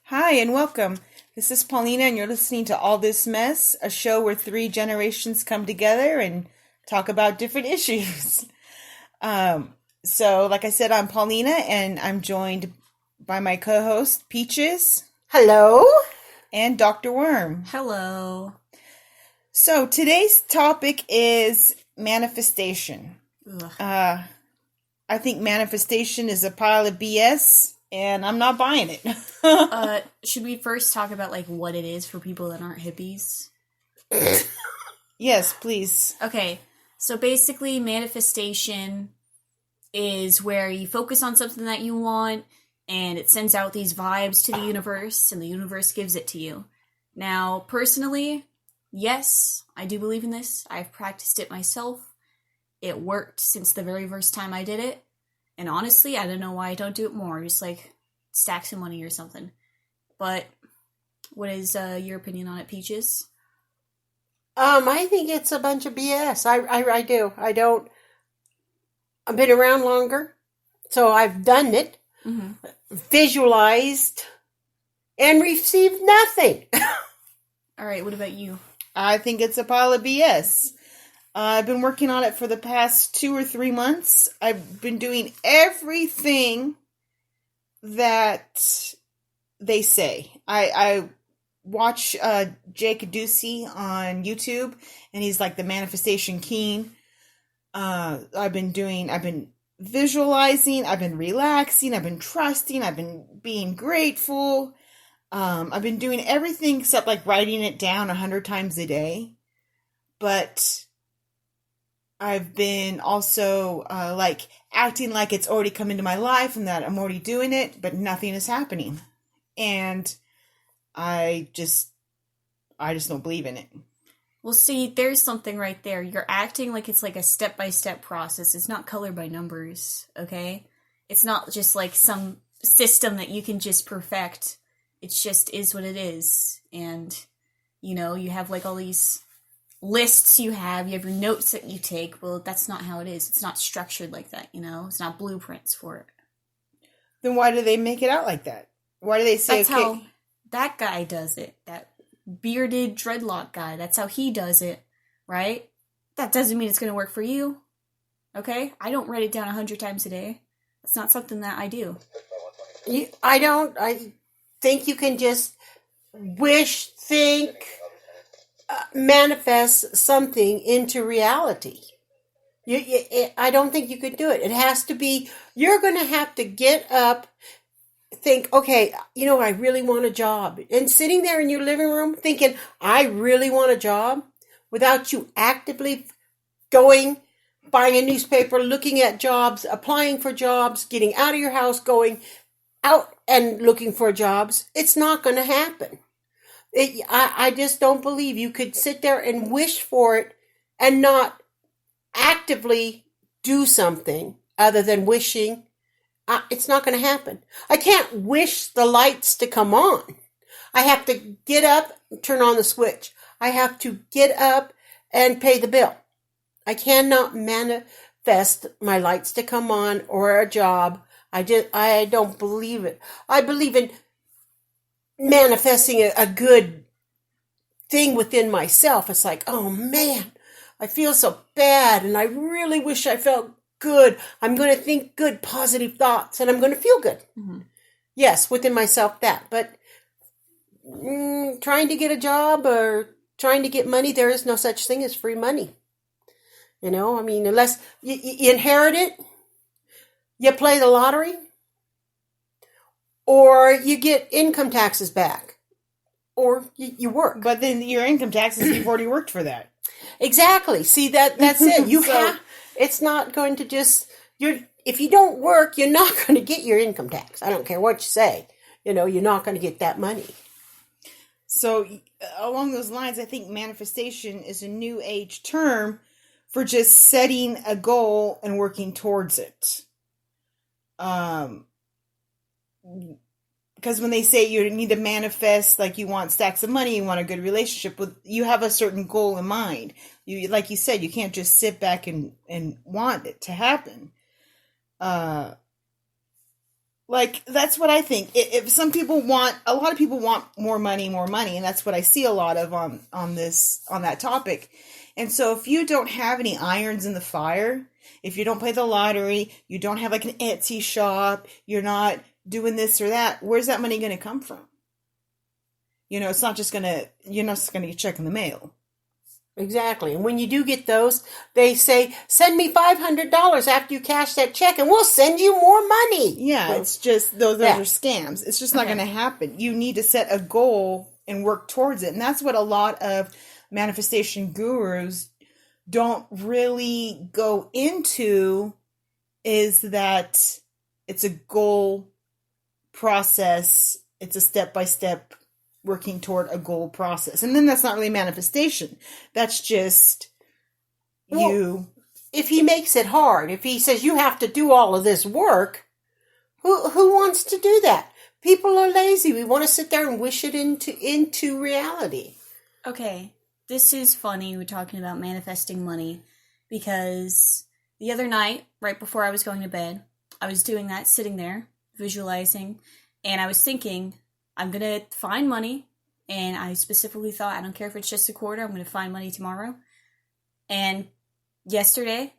Hi, and welcome. This is Paulina, and you're listening to All This Mess, a show where three generations come together and talk about different issues. Like I said, I'm Paulina, and I'm joined by my co-host, Peaches. Hello. And Dr. Worm. Hello. So today's topic is manifestation. I think manifestation is a pile of BS, and I'm not buying it. Should we first talk about what it is for people that aren't hippies? Yes, please. Okay, so basically manifestation is where you focus on something that you want and it sends out these vibes to the universe and the universe gives it to you. Now, personally, yes, I do believe in this. I've practiced it myself. It worked since the very first time I did it. And honestly, I don't know why I don't do it more. Just stack some money or something. But what is your opinion on it, Peaches? I think it's a bunch of BS. I do. I've been around longer, so I've done it, visualized, and received nothing. All right, what about you? I think it's a pile of BS. I've been working on it for the past 2 or 3 months. I've been doing everything that they say. I watch Jake Ducey on YouTube, and he's like the manifestation king. I've been visualizing, I've been relaxing, I've been trusting, I've been being grateful. I've been doing everything except writing it down 100 times a day. But I've been also acting like it's already come into my life and that I'm already doing it, but nothing is happening. And I just don't believe in it. Well, see, there's something right there. You're acting like it's a step-by-step process. It's not color by numbers, okay? It's not just some system that you can just perfect. It just is what it is. And, you have all these lists you have your notes that you take. Well, that's not how it is. It's not structured like that, It's not blueprints for it. Then why do they make it out like that? Why do they say, that's how that guy does it. That bearded dreadlock guy. That's how he does it, right? That doesn't mean it's going to work for you. Okay? I don't write it down 100 times a day. That's not something that I do. I think you can just wish, think, manifest something into reality. I don't think you could do it. It has to be, you're going to have to get up, think, okay, I really want a job. And sitting there in your living room thinking, I really want a job, without you actively going, buying a newspaper, looking at jobs, applying for jobs, getting out of your house, going out and looking for jobs, it's not going to happen. I just don't believe you could sit there and wish for it and not actively do something other than wishing. It's not going to happen. I can't wish the lights to come on. I have to get up and turn on the switch. I have to get up and pay the bill. I cannot manifest my lights to come on or a job. I don't believe it. I believe in manifesting a good thing within myself. It's oh man, I feel so bad and I really wish I felt good. I'm going to think good, positive thoughts, and I'm going to feel good. Mm-hmm. Yes, within myself that. But trying to get a job or trying to get money, there is no such thing as free money. Unless you inherit it, you play the lottery, or you get income taxes back, or you work. But then your income taxes, you've already worked for that. Exactly. See, that's it. You have. It's not going to just, if you don't work, you're not going to get your income tax. I don't care what you say. You're not going to get that money. So along those lines, I think manifestation is a new age term for just setting a goal and working towards it. Because when they say you need to manifest, you want stacks of money, you want a good relationship, you have a certain goal in mind. You, like you said, you can't just sit back and want it to happen. Like, that's what I think. If some people want, a lot of people want more money, and that's what I see a lot of on that topic. And so if you don't have any irons in the fire, if you don't play the lottery, you don't have like an Etsy shop, you're not doing this or that, where's that money going to come from? You know, it's not just you're not just going to get a check in the mail. Exactly. And when you do get those, they say, send me $500 after you cash that check and we'll send you more money. Yeah, it's just, those are scams. It's just not going to happen. You need to set a goal and work towards it. And that's what a lot of manifestation gurus don't really go into, is that it's a goal process. It's a step-by-step working toward a goal process. And then that's not really manifestation. That's just you. If he makes it hard, if he says you have to do all of this work, who wants to do that? People are lazy. We want to sit there and wish it into reality. Okay, this is funny. We're talking about manifesting money because the other night, right before I was going to bed, I was doing that, sitting there, visualizing, and I was thinking, I'm going to find money, and I specifically thought, I don't care if it's just a quarter, I'm going to find money tomorrow. And yesterday,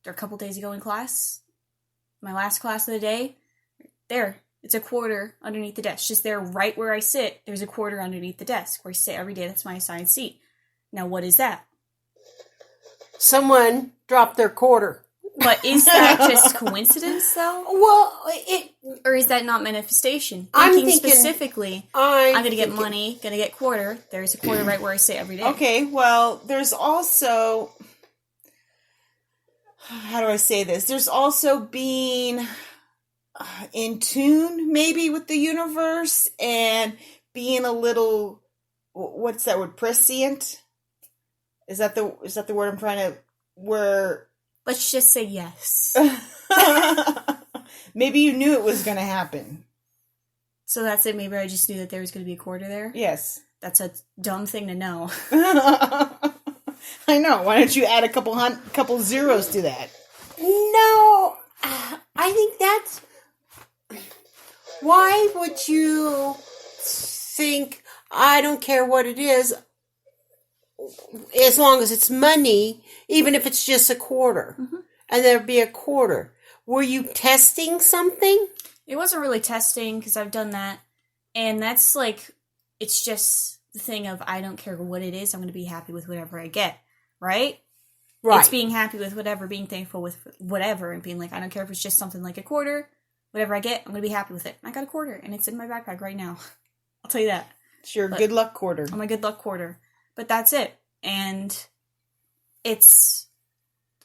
or a couple days ago in class, my last class of the day, there, it's a quarter underneath the desk. Just there, right where I sit, there's a quarter underneath the desk, where I sit every day. That's my assigned seat. Now, what is that? Someone dropped their quarter. But is that just coincidence, though? Well, or is that not manifestation? I'm Thinking thinking specifically, I'm going to get money, going to get quarter. There's a quarter right where I sit every day. Okay, well, there's also, how do I say this? There's also being in tune, maybe, with the universe, and being a little, what's that word? Prescient? Is that the word I'm trying to, where... Let's just say yes. Maybe you knew it was going to happen. So that's it. Maybe I just knew that there was going to be a quarter there? Yes. That's a dumb thing to know. I know. Why don't you add a couple zeros to that? No. I think that's... Why would you think, I don't care what it is, as long as it's money, even if it's just a quarter, and there'd be a quarter. Were you testing something? It wasn't really testing, because I've done that. And that's like, it's just the thing of, I don't care what it is, I'm going to be happy with whatever I get, right? Right. It's being happy with whatever, being thankful with whatever, and being like, I don't care if it's just something like a quarter, whatever I get, I'm going to be happy with it. I got a quarter, and it's in my backpack right now. I'll tell you that. It's your good luck quarter. Oh, my good luck quarter. But that's it. And it's,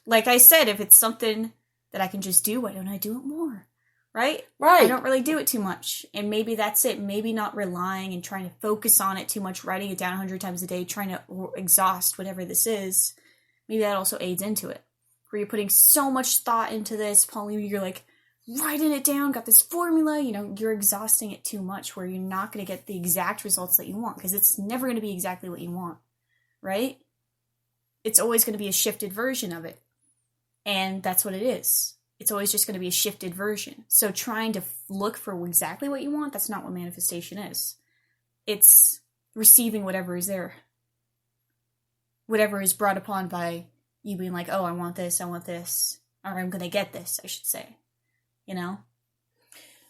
like I said, if it's something that I can just do, why don't I do it more? Right? Right. I don't really do it too much. And maybe that's it. Maybe not relying and trying to focus on it too much, writing it down 100 times a day, trying to exhaust whatever this is. Maybe that also aids into it. Where you're putting so much thought into this, Pauline, you're like, writing it down, got this formula, you're exhausting it too much where you're not going to get the exact results that you want, because it's never going to be exactly what you want, right? It's always going to be a shifted version of it. And that's what it is. It's always just going to be a shifted version. So trying to look for exactly what you want, that's not what manifestation is. It's receiving whatever is there. Whatever is brought upon by you being like, oh, I want this, or I'm going to get this, I should say.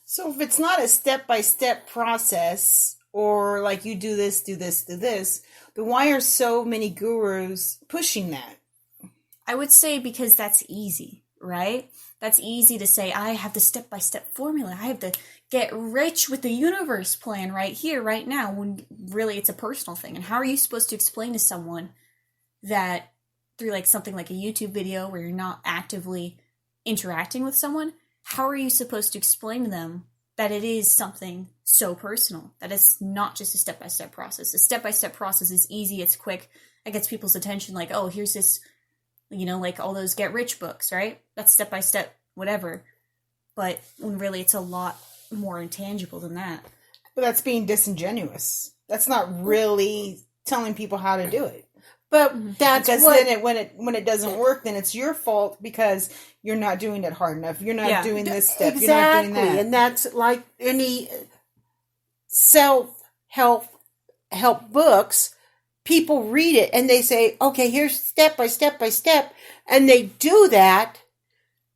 So if it's not a step-by-step process, or like you do this, then why are so many gurus pushing that? I would say because that's easy, right? That's easy to say, I have the step-by-step formula. I have the get rich with the universe plan right here, right now, when really it's a personal thing. And how are you supposed to explain to someone that through like something like a YouTube video where you're not actively interacting with someone, how are you supposed to explain to them that it is something so personal, that it's not just a step-by-step process? A step-by-step process is easy, it's quick, it gets people's attention, like, oh, here's this, like all those get-rich books, right? That's step-by-step, whatever. But when really it's a lot more intangible than that. But that's being disingenuous. That's not really telling people how to do it. But that's Because what... then when it doesn't work, then it's your fault because you're not doing it hard enough. You're not doing this step. Exactly. You're not doing that. And that's like any self-help books. People read it and they say, okay, here's step by step by step. And they do that.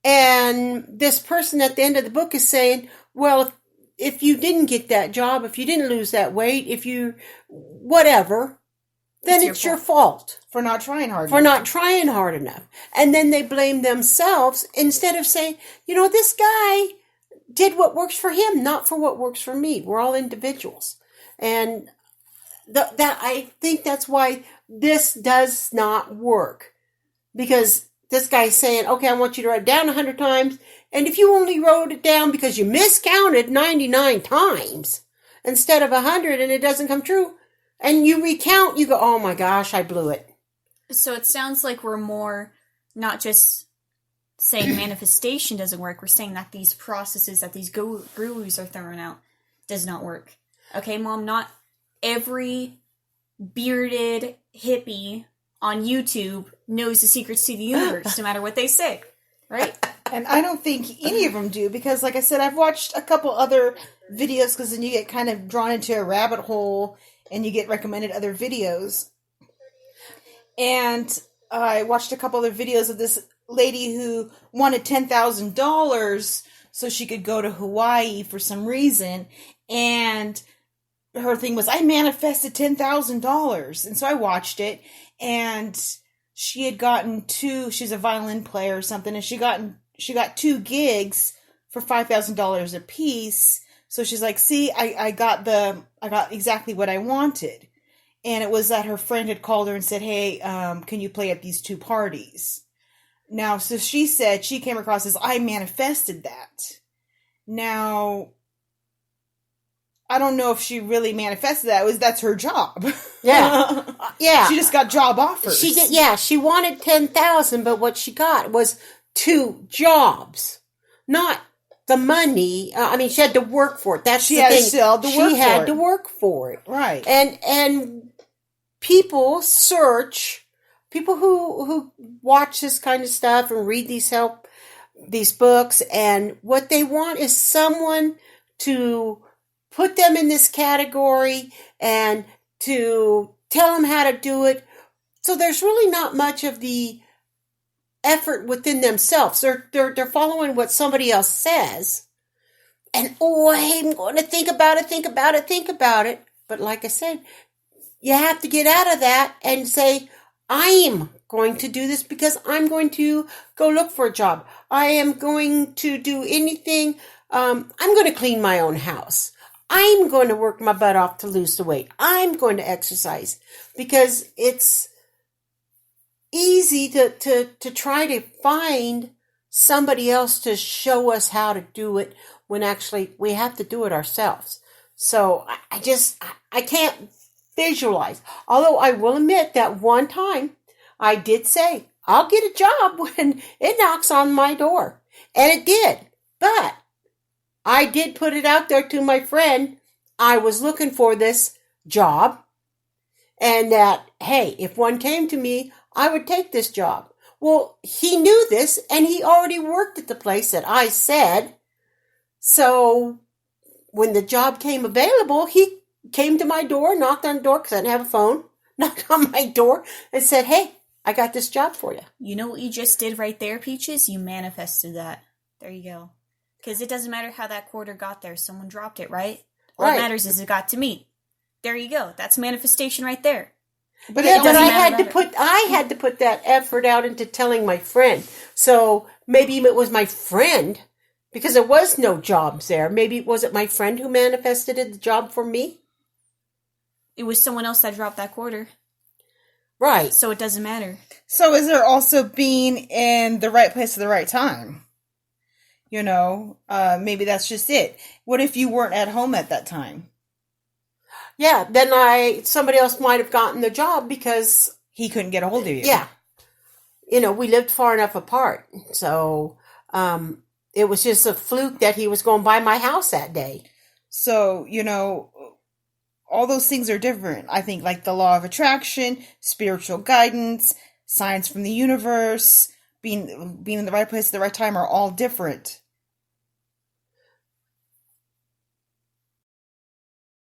And this person at the end of the book is saying, well, if you didn't get that job, if you didn't lose that weight, if you, whatever, then it's your fault. For not trying hard For enough. not trying hard enough. And then they blame themselves instead of saying, this guy did what works for him, not for what works for me. We're all individuals. And that I think that's why this does not work. Because this guy's saying, okay, I want you to write it down 100 times. And if you only wrote it down because you miscounted 99 times instead of 100 and it doesn't come true, and you recount, you go, oh my gosh, I blew it. So it sounds like we're more not just saying manifestation doesn't work. We're saying that these processes that these gurus are throwing out does not work. Okay, Mom, not every bearded hippie on YouTube knows the secrets to the universe, no matter what they say, right? And I don't think any of them do, because like I said, I've watched a couple other videos, because then you get kind of drawn into a rabbit hole and you get recommended other videos. And I watched a couple other videos of this lady who wanted $10,000 so she could go to Hawaii for some reason. And her thing was, I manifested $10,000. And so I watched it, and she had gotten she's a violin player or something, and she got 2 gigs for $5,000 a piece. So she's like, see, I got exactly what I wanted. And it was that her friend had called her and said, hey, can you play at these 2 parties? Now, so she said she came across as, I manifested that. Now, I don't know if she really manifested that. That's her job. Yeah. Yeah. She just got job offers. She did. Yeah. She wanted 10,000, but what she got was 2 jobs, not the money. She had to work for it. That's the thing. She had to work for it. Right. And people who watch this kind of stuff and read these books, and what they want is someone to put them in this category and to tell them how to do it. So there's really not much of the effort within themselves. They're following what somebody else says. And, I'm going to think about it. But like I said, you have to get out of that and say, I'm going to do this because I'm going to go look for a job. I am going to do anything. I'm going to clean my own house. I'm going to work my butt off to lose the weight. I'm going to exercise, because it's easy to try to find somebody else to show us how to do it when actually we have to do it ourselves. So I can't visualize. Although I will admit that one time I did say, I'll get a job when it knocks on my door. And it did. But I did put it out there to my friend. I was looking for this job, and that, hey, if one came to me, I would take this job. Well, he knew this, and he already worked at the place that I said. So when the job came available, he came to my door, knocked on the door because I didn't have a phone, knocked on my door and said, hey, I got this job for you. You know what you just did right there, Peaches? You manifested that. There you go. Because it doesn't matter how that quarter got there. Someone dropped it, right? All that matters is it got to me. There you go. That's manifestation right there. But I had to put that effort out into telling my friend. So maybe it was my friend, because there was no jobs there. Maybe was it my friend who manifested the job for me? It was someone else that dropped that quarter. Right. So it doesn't matter. So is there also being in the right place at the right time? Maybe that's just it. What if you weren't at home at that time? Yeah, then somebody else might have gotten the job because he couldn't get a hold of you. Yeah. We lived far enough apart. So it was just a fluke that he was going by my house that day. So, all those things are different. I think like the law of attraction, spiritual guidance, signs from the universe, being in the right place at the right time are all different.